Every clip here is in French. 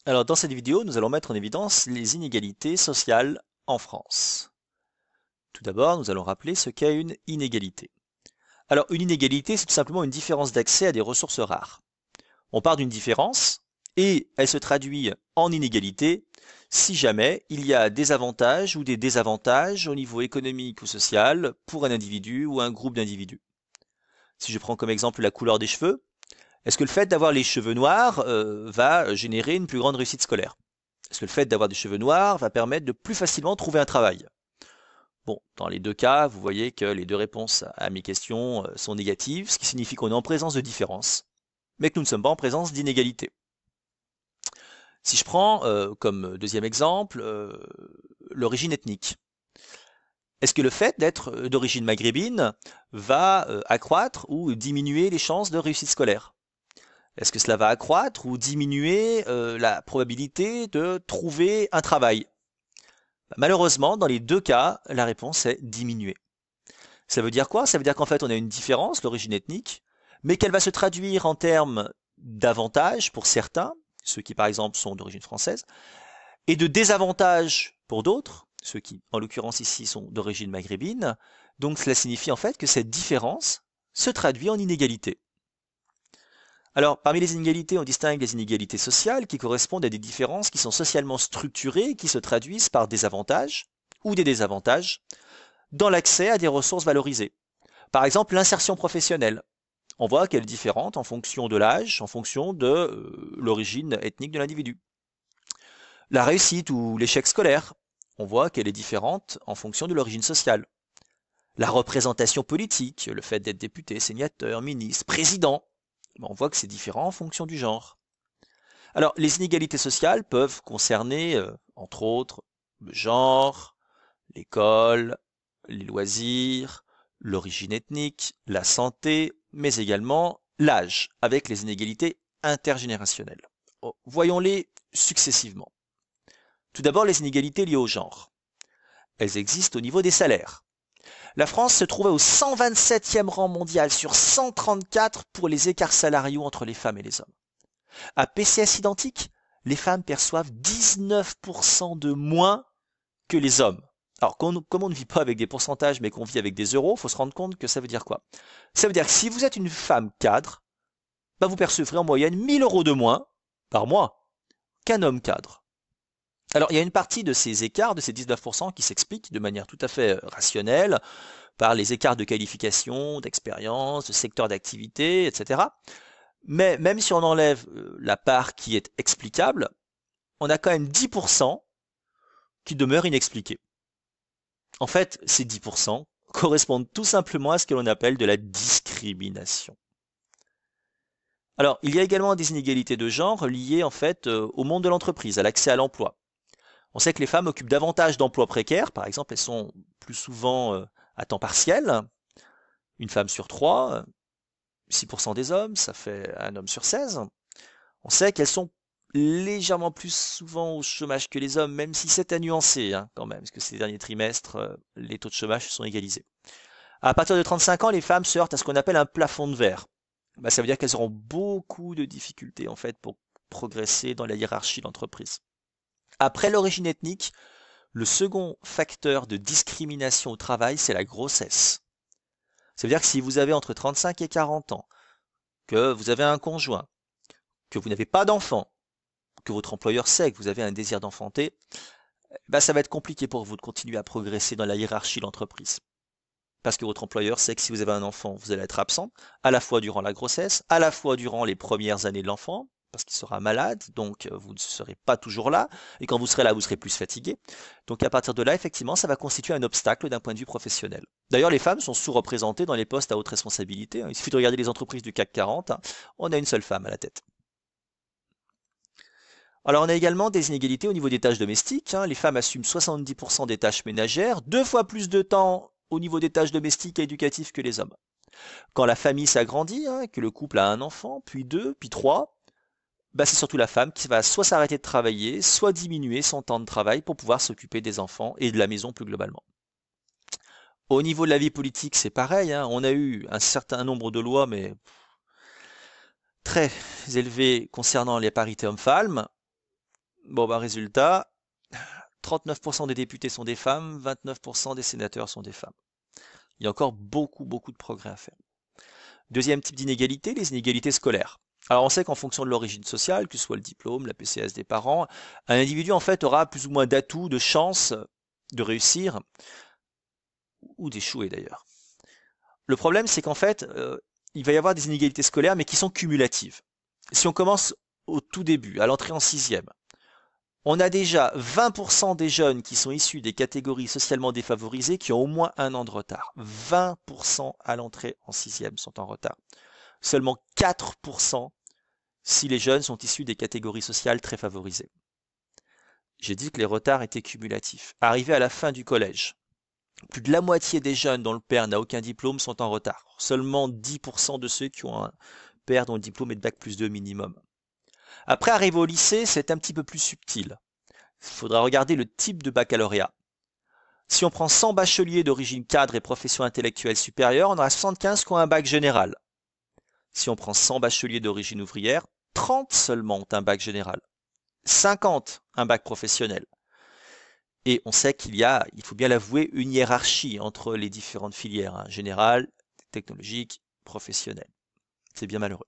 Alors, dans cette vidéo, nous allons mettre en évidence les inégalités sociales en France. Tout d'abord, nous allons rappeler ce qu'est une inégalité. Alors, une inégalité, c'est tout simplement une différence d'accès à des ressources rares. On part d'une différence et elle se traduit en inégalité si jamais il y a des avantages ou des désavantages au niveau économique ou social pour un individu ou un groupe d'individus. Si je prends comme exemple la couleur des cheveux, est-ce que le fait d'avoir les cheveux noirs va générer une plus grande réussite scolaire? Est-ce que le fait d'avoir des cheveux noirs va permettre de plus facilement trouver un travail? Bon, dans les deux cas, vous voyez que les deux réponses à mes questions sont négatives, ce qui signifie qu'on est en présence de différences, mais que nous ne sommes pas en présence d'inégalités. Si je prends comme deuxième exemple l'origine ethnique, est-ce que le fait d'être d'origine maghrébine va accroître ou diminuer les chances de réussite scolaire? Est-ce que cela va accroître ou diminuer la probabilité de trouver un travail? Malheureusement, dans les deux cas, la réponse est diminuer. Ça veut dire quoi? Ça veut dire qu'en fait, on a une différence, l'origine ethnique, mais qu'elle va se traduire en termes d'avantages pour certains, ceux qui par exemple sont d'origine française, et de désavantages pour d'autres, ceux qui en l'occurrence ici sont d'origine maghrébine. Donc cela signifie en fait que cette différence se traduit en inégalité. Alors, parmi les inégalités, on distingue les inégalités sociales qui correspondent à des différences qui sont socialement structurées et qui se traduisent par des avantages ou des désavantages dans l'accès à des ressources valorisées. Par exemple, l'insertion professionnelle. On voit qu'elle est différente en fonction de l'âge, en fonction de l'origine ethnique de l'individu. La réussite ou l'échec scolaire. On voit qu'elle est différente en fonction de l'origine sociale. La représentation politique, le fait d'être député, sénateur, ministre, président. On voit que c'est différent en fonction du genre. Alors, les inégalités sociales peuvent concerner, entre autres, le genre, l'école, les loisirs, l'origine ethnique, la santé, mais également l'âge, avec les inégalités intergénérationnelles. Voyons-les successivement. Tout d'abord, les inégalités liées au genre. Elles existent au niveau des salaires. La France se trouvait au 127e rang mondial sur 134 pour les écarts salariaux entre les femmes et les hommes. À PCS identique, les femmes perçoivent 19% de moins que les hommes. Alors, comme on ne vit pas avec des pourcentages, mais qu'on vit avec des euros, il faut se rendre compte que ça veut dire quoi? Ça veut dire que si vous êtes une femme cadre, vous percevrez en moyenne 1000 euros de moins par mois qu'un homme cadre. Alors, il y a une partie de ces écarts, de ces 19%, qui s'explique de manière tout à fait rationnelle par les écarts de qualification, d'expérience, de secteur d'activité, etc. Mais même si on enlève la part qui est explicable, on a quand même 10% qui demeurent inexpliqués. En fait, ces 10% correspondent tout simplement à ce que l'on appelle de la discrimination. Alors, il y a également des inégalités de genre liées en fait au monde de l'entreprise, à l'accès à l'emploi. On sait que les femmes occupent davantage d'emplois précaires, par exemple, elles sont plus souvent à temps partiel, une femme sur 3, 6% des hommes, ça fait un homme sur 16. On sait qu'elles sont légèrement plus souvent au chômage que les hommes, même si c'est à nuancer quand même, parce que ces derniers trimestres, les taux de chômage sont égalisés. À partir de 35 ans, les femmes se heurtent à ce qu'on appelle un plafond de verre. Ça veut dire qu'elles auront beaucoup de difficultés en fait pour progresser dans la hiérarchie de l'entreprise. Après l'origine ethnique, le second facteur de discrimination au travail, c'est la grossesse. Ça veut dire que si vous avez entre 35 et 40 ans, que vous avez un conjoint, que vous n'avez pas d'enfant, que votre employeur sait que vous avez un désir d'enfanter, ça va être compliqué pour vous de continuer à progresser dans la hiérarchie de l'entreprise. Parce que votre employeur sait que si vous avez un enfant, vous allez être absent, à la fois durant la grossesse, à la fois durant les premières années de l'enfant, parce qu'il sera malade, donc vous ne serez pas toujours là, et quand vous serez là, vous serez plus fatigué. Donc à partir de là, effectivement, ça va constituer un obstacle d'un point de vue professionnel. D'ailleurs, les femmes sont sous-représentées dans les postes à haute responsabilité. Il suffit de regarder les entreprises du CAC 40, on a une seule femme à la tête. Alors on a également des inégalités au niveau des tâches domestiques. Les femmes assument 70% des tâches ménagères, 2 fois plus de temps au niveau des tâches domestiques et éducatives que les hommes. Quand la famille s'agrandit, que le couple a un enfant, puis 2, puis 3, c'est surtout la femme qui va soit s'arrêter de travailler, soit diminuer son temps de travail pour pouvoir s'occuper des enfants et de la maison plus globalement. Au niveau de la vie politique, c'est pareil. On a eu un certain nombre de lois, mais très élevées concernant les parités hommes-femmes. Bon, bah, résultat, 39% des députés sont des femmes, 29% des sénateurs sont des femmes. Il y a encore beaucoup, beaucoup de progrès à faire. Deuxième type d'inégalité, les inégalités scolaires. Alors on sait qu'en fonction de l'origine sociale, que ce soit le diplôme, la PCS des parents, un individu en fait aura plus ou moins d'atouts, de chances de réussir ou d'échouer d'ailleurs. Le problème c'est qu'en fait, il va y avoir des inégalités scolaires mais qui sont cumulatives. Si on commence au tout début, à l'entrée en sixième, on a déjà 20% des jeunes qui sont issus des catégories socialement défavorisées qui ont au moins un an de retard. 20% à l'entrée en sixième sont en retard. Seulement 4% si les jeunes sont issus des catégories sociales très favorisées. J'ai dit que les retards étaient cumulatifs. Arrivé à la fin du collège, plus de la moitié des jeunes dont le père n'a aucun diplôme sont en retard. Seulement 10% de ceux qui ont un père dont le diplôme est de bac+2 minimum. Après, arrivé au lycée, c'est un petit peu plus subtil. Il faudra regarder le type de baccalauréat. Si on prend 100 bacheliers d'origine cadre et profession intellectuelle supérieure, on aura 75 qui ont un bac général. Si on prend 100 bacheliers d'origine ouvrière, 30 seulement ont un bac général. 50 un bac professionnel. Et on sait il faut bien l'avouer, une hiérarchie entre les différentes filières, générale, technologique, professionnelle. C'est bien malheureux.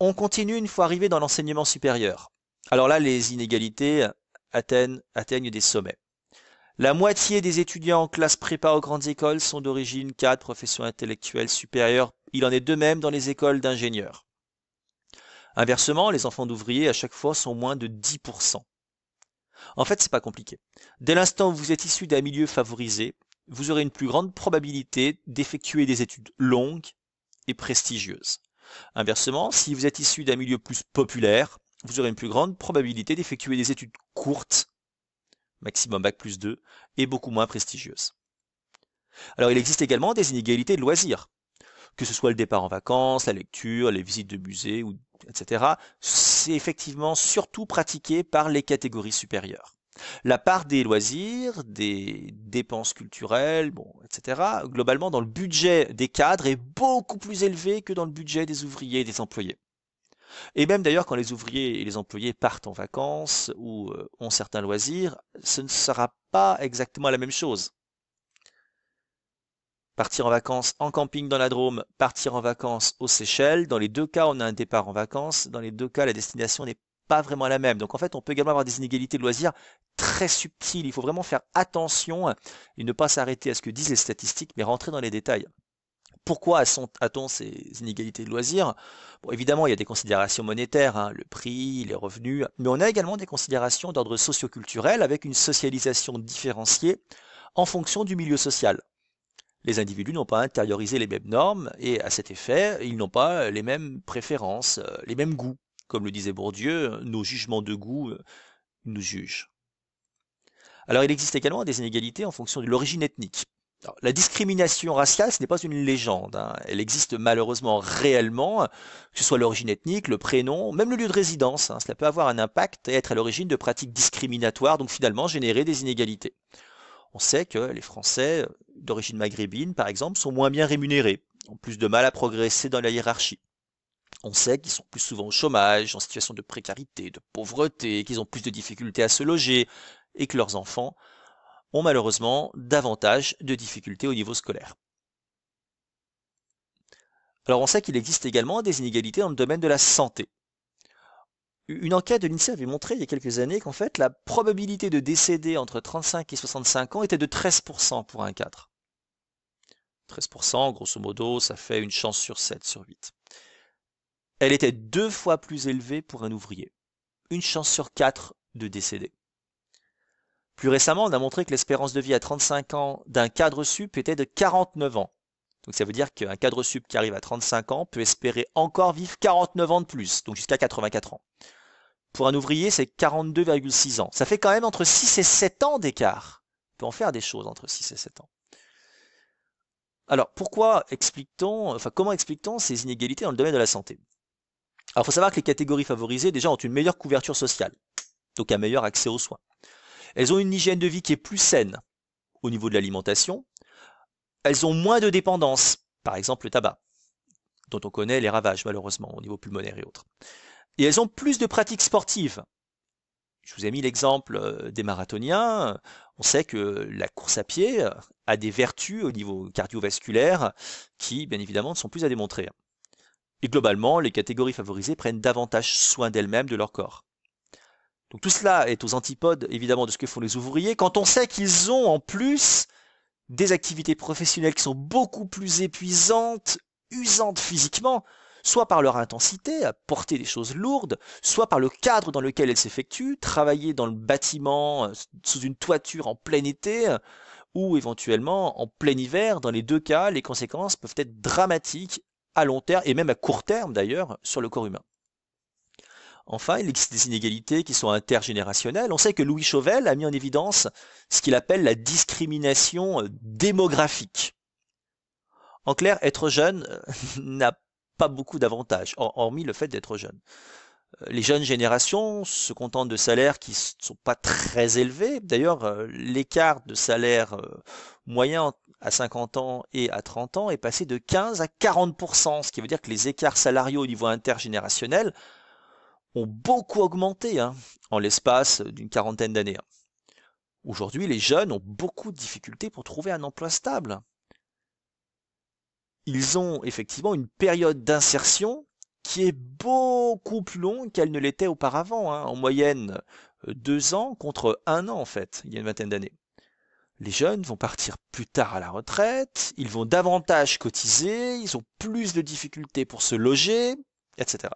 On continue une fois arrivé dans l'enseignement supérieur. Alors là, les inégalités atteignent des sommets. La moitié des étudiants en classe prépa aux grandes écoles sont d'origine cadre, profession intellectuelle supérieure. Il en est de même dans les écoles d'ingénieurs. Inversement, les enfants d'ouvriers à chaque fois sont moins de 10%. En fait, c'est pas compliqué. Dès l'instant où vous êtes issu d'un milieu favorisé, vous aurez une plus grande probabilité d'effectuer des études longues et prestigieuses. Inversement, si vous êtes issu d'un milieu plus populaire, vous aurez une plus grande probabilité d'effectuer des études courtes, maximum bac+2, et beaucoup moins prestigieuses. Alors il existe également des inégalités de loisirs, que ce soit le départ en vacances, la lecture, les visites de musées, etc. C'est effectivement surtout pratiqué par les catégories supérieures. La part des loisirs, des dépenses culturelles, etc., globalement dans le budget des cadres est beaucoup plus élevé que dans le budget des ouvriers et des employés. Et même d'ailleurs quand les ouvriers et les employés partent en vacances ou ont certains loisirs, ce ne sera pas exactement la même chose. Partir en vacances en camping dans la Drôme, partir en vacances aux Seychelles, dans les deux cas on a un départ en vacances, dans les deux cas la destination n'est pas vraiment la même. Donc en fait on peut également avoir des inégalités de loisirs très subtiles. Il faut vraiment faire attention et ne pas s'arrêter à ce que disent les statistiques, mais rentrer dans les détails. Pourquoi a-t-on ces inégalités de loisirs? Bon, évidemment, il y a des considérations monétaires, le prix, les revenus, mais on a également des considérations d'ordre socio-culturel avec une socialisation différenciée en fonction du milieu social. Les individus n'ont pas intériorisé les mêmes normes et à cet effet, ils n'ont pas les mêmes préférences, les mêmes goûts. Comme le disait Bourdieu, nos jugements de goût nous jugent. Alors il existe également des inégalités en fonction de l'origine ethnique. Alors, la discrimination raciale, ce n'est pas une légende. Elle existe malheureusement réellement, que ce soit l'origine ethnique, le prénom, même le lieu de résidence. Cela peut avoir un impact et être à l'origine de pratiques discriminatoires, donc finalement générer des inégalités. On sait que les Français d'origine maghrébine, par exemple, sont moins bien rémunérés, ont plus de mal à progresser dans la hiérarchie. On sait qu'ils sont plus souvent au chômage, en situation de précarité, de pauvreté, qu'ils ont plus de difficultés à se loger, et que leurs enfants ont malheureusement davantage de difficultés au niveau scolaire. Alors on sait qu'il existe également des inégalités dans le domaine de la santé. Une enquête de l'INSEE avait montré il y a quelques années qu'en fait la probabilité de décéder entre 35 et 65 ans était de 13% pour un cadre. 13%, grosso modo, ça fait une chance sur 7 sur 8. Elle était 2 fois plus élevée pour un ouvrier. Une chance sur 4 de décéder. Plus récemment, on a montré que l'espérance de vie à 35 ans d'un cadre sup était de 49 ans. Donc ça veut dire qu'un cadre sup qui arrive à 35 ans peut espérer encore vivre 49 ans de plus, donc jusqu'à 84 ans. Pour un ouvrier, c'est 42,6 ans. Ça fait quand même entre 6 et 7 ans d'écart. On peut en faire des choses entre 6 et 7 ans. Alors, comment explique-t-on ces inégalités dans le domaine de la santé? Alors, il faut savoir que les catégories favorisées, déjà, ont une meilleure couverture sociale, donc un meilleur accès aux soins. Elles ont une hygiène de vie qui est plus saine au niveau de l'alimentation. Elles ont moins de dépendance, par exemple le tabac, dont on connaît les ravages malheureusement au niveau pulmonaire et autres. Et elles ont plus de pratiques sportives. Je vous ai mis l'exemple des marathoniens. On sait que la course à pied a des vertus au niveau cardiovasculaire qui, bien évidemment, ne sont plus à démontrer. Et globalement, les catégories favorisées prennent davantage soin d'elles-mêmes, de leur corps. Donc tout cela est aux antipodes, évidemment, de ce que font les ouvriers, quand on sait qu'ils ont en plus des activités professionnelles qui sont beaucoup plus épuisantes, usantes physiquement, soit par leur intensité à porter des choses lourdes, soit par le cadre dans lequel elles s'effectuent, travailler dans le bâtiment, sous une toiture en plein été, ou éventuellement en plein hiver. Dans les deux cas, les conséquences peuvent être dramatiques à long terme, et même à court terme d'ailleurs, sur le corps humain. Enfin, il existe des inégalités qui sont intergénérationnelles. On sait que Louis Chauvel a mis en évidence ce qu'il appelle la discrimination démographique. En clair, être jeune n'a pas beaucoup d'avantages, hormis le fait d'être jeune. Les jeunes générations se contentent de salaires qui ne sont pas très élevés. D'ailleurs, l'écart de salaire moyen à 50 ans et à 30 ans est passé de 15 à 40%, ce qui veut dire que les écarts salariaux au niveau intergénérationnel ont beaucoup augmenté en l'espace d'une quarantaine d'années. Aujourd'hui, les jeunes ont beaucoup de difficultés pour trouver un emploi stable. Ils ont effectivement une période d'insertion qui est beaucoup plus longue qu'elle ne l'était auparavant. En moyenne, 2 ans contre 1 an en fait, il y a une vingtaine d'années. Les jeunes vont partir plus tard à la retraite, ils vont davantage cotiser, ils ont plus de difficultés pour se loger, etc.